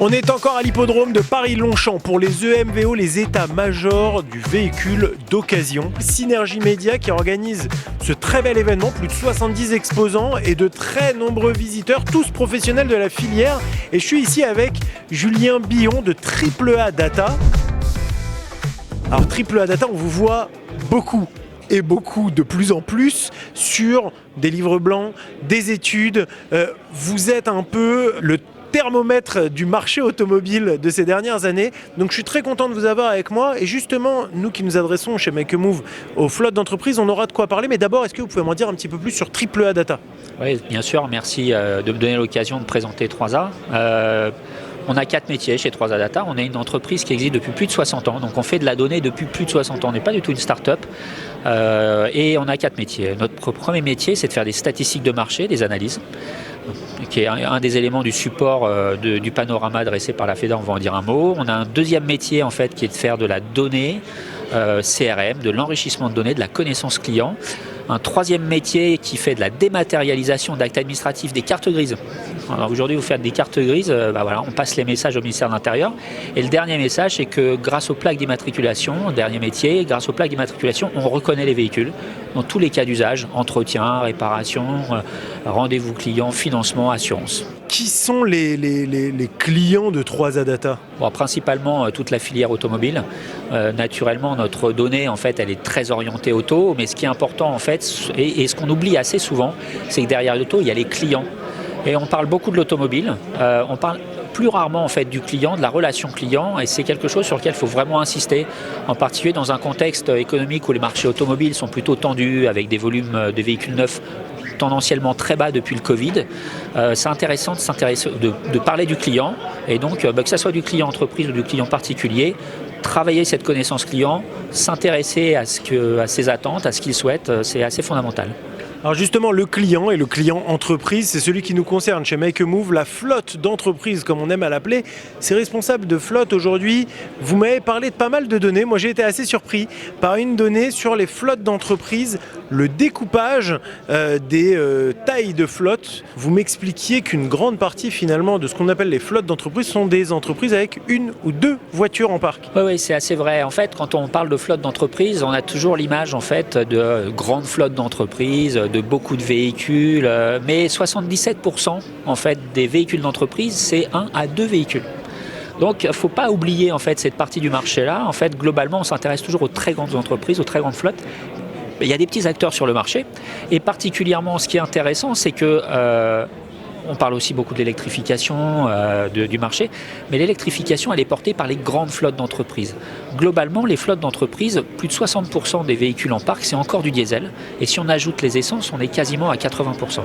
On est encore à l'hippodrome de Paris-Longchamp pour les EMVO, les états-majors du véhicule d'occasion. Synergie Média qui organise ce très bel événement, plus de 70 exposants et de très nombreux visiteurs, tous professionnels de la filière. Et je suis ici avec Julien Billon de AAA Data. Alors AAA Data, on vous voit beaucoup de plus en plus sur des livres blancs, des études. Vous êtes un peu le thermomètre du marché automobile de ces dernières années. Donc je suis très content de vous avoir avec moi. Et justement, nous qui nous adressons chez Make a Move aux flottes d'entreprises, on aura de quoi parler. Mais d'abord, est-ce que vous pouvez m'en dire un petit peu plus sur AAA Data ? Oui, bien sûr. Merci de me donner l'occasion de présenter 3A. On a 4 métiers chez 3A Data. On est une entreprise qui existe depuis plus de 60 ans. Donc on fait de la donnée depuis plus de 60 ans. On n'est pas du tout une start-up. Et on a 4 métiers. Notre premier métier, c'est de faire des statistiques de marché, des analyses, qui est un des éléments du support du panorama dressé par la FEDA, on va en dire un mot. On a un deuxième métier en fait qui est de faire de la donnée, CRM, de l'enrichissement de données, de la connaissance client. Un troisième métier qui fait de la dématérialisation d'actes administratifs, des cartes grises. Alors aujourd'hui, vous faites des cartes grises, on passe les messages au ministère de l'Intérieur. Et le dernier message, c'est que grâce aux plaques d'immatriculation, dernier métier, grâce aux plaques d'immatriculation, on reconnaît les véhicules dans tous les cas d'usage, entretien, réparation, rendez-vous client, financement, assurance. Qui sont les clients de 3A Data ? Principalement toute la filière automobile. Naturellement, notre donnée, en fait, elle est très orientée auto, mais ce qui est important, en fait, et ce qu'on oublie assez souvent, c'est que derrière l'auto, il y a les clients. Et on parle beaucoup de l'automobile, on parle plus rarement en fait du client, de la relation client, et c'est quelque chose sur lequel il faut vraiment insister, en particulier dans un contexte économique où les marchés automobiles sont plutôt tendus, avec des volumes de véhicules neufs tendanciellement très bas depuis le Covid. C'est intéressant de parler du client, et donc que ce soit du client entreprise ou du client particulier, travailler cette connaissance client, s'intéresser à ses attentes, à ce qu'il souhaite, c'est assez fondamental. Alors justement, le client et le client entreprise, c'est celui qui nous concerne chez Make a Move. La flotte d'entreprise, comme on aime à l'appeler, ces responsables de flotte aujourd'hui, vous m'avez parlé de pas mal de données. Moi, j'ai été assez surpris par une donnée sur les flottes d'entreprise, le découpage des tailles de flotte. Vous m'expliquiez qu'une grande partie finalement de ce qu'on appelle les flottes d'entreprise sont des entreprises avec une ou deux voitures en parc. Oui, c'est assez vrai. En fait, quand on parle de flotte d'entreprise, on a toujours l'image en fait de grandes flottes d'entreprise, de beaucoup de véhicules, mais 77% en fait des véhicules d'entreprise, c'est 1 à 2 véhicules. Donc, il ne faut pas oublier en fait cette partie du marché-là. En fait, globalement, on s'intéresse toujours aux très grandes entreprises, aux très grandes flottes. Il y a des petits acteurs sur le marché, et particulièrement, ce qui est intéressant, c'est que on parle aussi beaucoup de l'électrification du marché, mais l'électrification, elle est portée par les grandes flottes d'entreprises. Globalement, les flottes d'entreprises, plus de 60% des véhicules en parc, c'est encore du diesel. Et si on ajoute les essences, on est quasiment à 80%.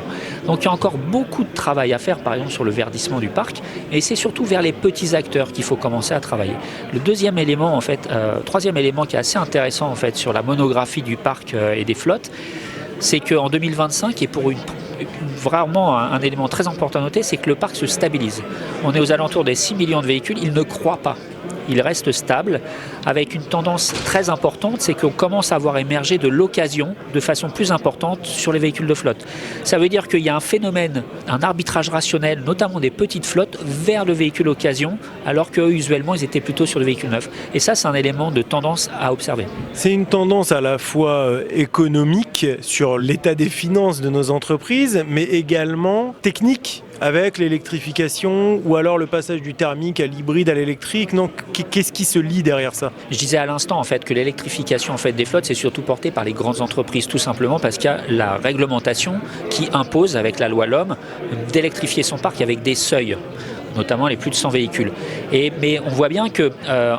Donc il y a encore beaucoup de travail à faire, par exemple, sur le verdissement du parc. Et c'est surtout vers les petits acteurs qu'il faut commencer à travailler. Le deuxième élément, en fait, troisième élément qui est assez intéressant, en fait, sur la monographie du parc et des flottes, c'est qu'en 2025, et pour vraiment un élément très important à noter, c'est que le parc se stabilise. On est aux alentours des 6 millions de véhicules, il ne croît pas. Il reste stable, avec une tendance très importante, c'est qu'on commence à voir émerger de l'occasion de façon plus importante sur les véhicules de flotte. Ça veut dire qu'il y a un phénomène, un arbitrage rationnel, notamment des petites flottes, vers le véhicule occasion, alors qu'eux, usuellement, ils étaient plutôt sur le véhicule neuf. Et ça, c'est un élément de tendance à observer. C'est une tendance à la fois économique sur l'état des finances de nos entreprises, mais également technique, avec l'électrification ou alors le passage du thermique à l'hybride à l'électrique. Non, qu'est-ce qui se lie derrière ça ? Je disais à l'instant en fait que l'électrification en fait des flottes, c'est surtout porté par les grandes entreprises, tout simplement parce qu'il y a la réglementation qui impose avec la loi LOM d'électrifier son parc avec des seuils, notamment les plus de 100 véhicules. Mais on voit bien que,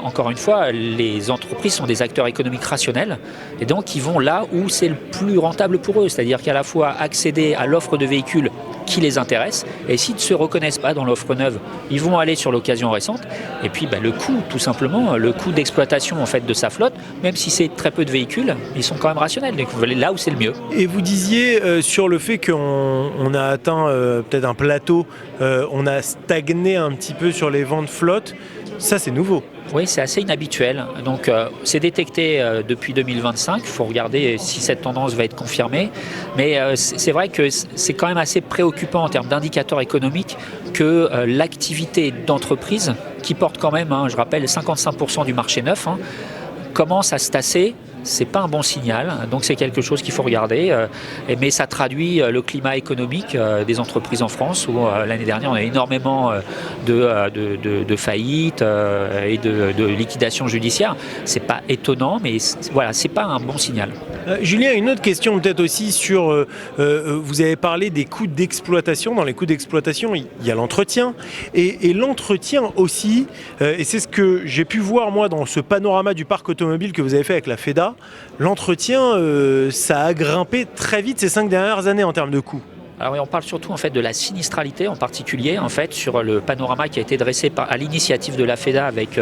encore une fois, les entreprises sont des acteurs économiques rationnels, et donc ils vont là où c'est le plus rentable pour eux, c'est-à-dire qu'à la fois accéder à l'offre de véhicules qui les intéresse, et s'ils ne se reconnaissent pas dans l'offre neuve, ils vont aller sur l'occasion récente, et puis le coût, tout simplement, le coût d'exploitation en fait de sa flotte, même si c'est très peu de véhicules, ils sont quand même rationnels, donc ils vont aller là où c'est le mieux. Et vous disiez sur le fait qu'on a atteint peut-être un plateau, on a stagné un petit peu sur les ventes flotte. Ça, c'est nouveau. Oui, c'est assez inhabituel. Donc, c'est détecté depuis 2025. Il faut regarder si cette tendance va être confirmée. Mais c'est vrai que c'est quand même assez préoccupant en termes d'indicateurs économiques que l'activité d'entreprise, qui porte quand même, je rappelle, 55% du marché neuf, commence à se tasser. C'est pas un bon signal, donc c'est quelque chose qu'il faut regarder. Mais ça traduit le climat économique des entreprises en France, où l'année dernière on a énormément de faillites et de liquidations judiciaires. C'est pas étonnant, mais voilà, c'est pas un bon signal. Julien, une autre question peut-être aussi sur, vous avez parlé des coûts d'exploitation. Dans les coûts d'exploitation, il y a l'entretien. Et l'entretien aussi, et c'est ce que j'ai pu voir moi dans ce panorama du parc automobile que vous avez fait avec la FEDA, l'entretien, ça a grimpé très vite ces 5 dernières années en termes de coûts. Alors oui, on parle surtout en fait de la sinistralité en particulier en fait sur le panorama qui a été dressé à l'initiative de la FEDA avec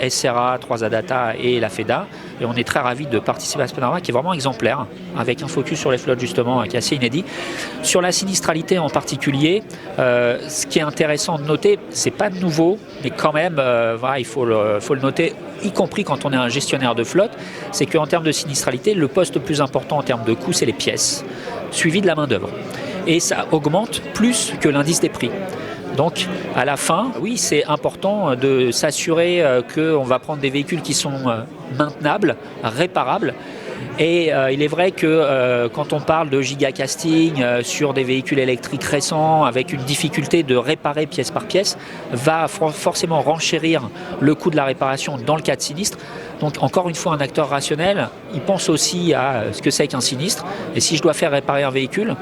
SRA, 3A Data et la FEDA. Et on est très ravis de participer à ce panorama qui est vraiment exemplaire, avec un focus sur les flottes justement qui est assez inédit. Sur la sinistralité en particulier, ce qui est intéressant de noter, c'est pas nouveau, mais quand même, voilà, il faut le noter, y compris quand on est un gestionnaire de flotte, c'est qu'en termes de sinistralité, le poste le plus important en termes de coûts, c'est les pièces, suivi de la main-d'œuvre. Et ça augmente plus que l'indice des prix. Donc à la fin, oui, c'est important de s'assurer qu'on va prendre des véhicules qui sont maintenables, réparables. Et il est vrai que quand on parle de gigacasting sur des véhicules électriques récents avec une difficulté de réparer pièce par pièce, va forcément renchérir le coût de la réparation dans le cas de sinistre. Donc encore une fois, un acteur rationnel, il pense aussi à ce que c'est qu'un sinistre. Et si je dois faire réparer un véhicule,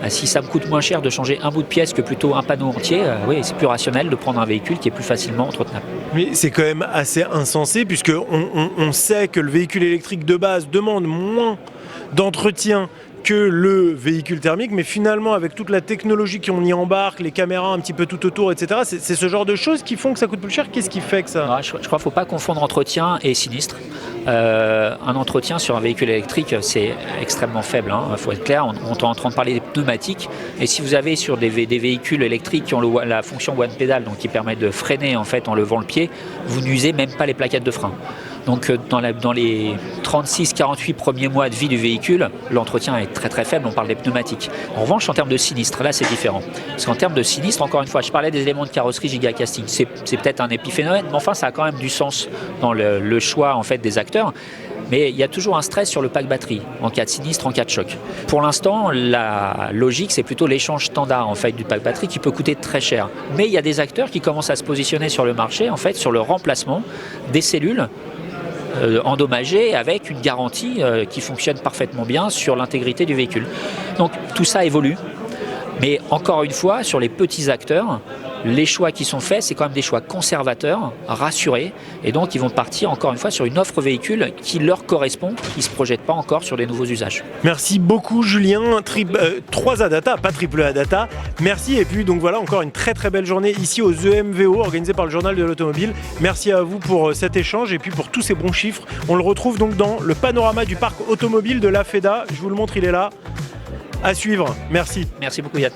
si ça me coûte moins cher de changer un bout de pièce que plutôt un panneau entier, oui, c'est plus rationnel de prendre un véhicule qui est plus facilement entretenable. Mais c'est quand même assez insensé puisque on sait que le véhicule électrique de base demande moins d'entretien que le véhicule thermique, mais finalement avec toute la technologie qu'on y embarque, les caméras un petit peu tout autour, etc., c'est ce genre de choses qui font que ça coûte plus cher. Qu'est-ce qui fait que ça ? Ouais, je crois qu'il ne faut pas confondre entretien et sinistre. Un entretien sur un véhicule électrique, c'est extrêmement faible, il faut être clair. On est en train de parler des pneumatiques, et si vous avez sur des véhicules électriques qui ont la fonction one pedal, donc qui permet de freiner en fait en levant le pied, vous n'usez même pas les plaquettes de frein. Donc dans les 36-48 premiers mois de vie du véhicule, l'entretien est très très faible, on parle des pneumatiques. En revanche, en termes de sinistre, là c'est différent. Parce qu'en termes de sinistre, encore une fois, je parlais des éléments de carrosserie gigacasting. C'est peut-être un épiphénomène, mais enfin ça a quand même du sens dans le choix en fait des acteurs. Mais il y a toujours un stress sur le pack batterie en cas de sinistre, en cas de choc. Pour l'instant, la logique, c'est plutôt l'échange standard en fait du pack batterie qui peut coûter très cher. Mais il y a des acteurs qui commencent à se positionner sur le marché en fait sur le remplacement des cellules endommagées avec une garantie qui fonctionne parfaitement bien sur l'intégrité du véhicule. Donc tout ça évolue. Mais encore une fois, sur les petits acteurs, les choix qui sont faits, c'est quand même des choix conservateurs, rassurés, et donc ils vont partir encore une fois sur une offre véhicule qui leur correspond, qui ne se projette pas encore sur des nouveaux usages. Merci beaucoup Julien, 3A Data, pas triple A Data, merci, et puis donc voilà encore une très très belle journée ici aux EMVO organisée par le Journal de l'Automobile. Merci à vous pour cet échange et puis pour tous ces bons chiffres. On le retrouve donc dans le panorama du parc automobile de la FEDA, je vous le montre, il est là. À suivre, merci. Merci beaucoup Yann.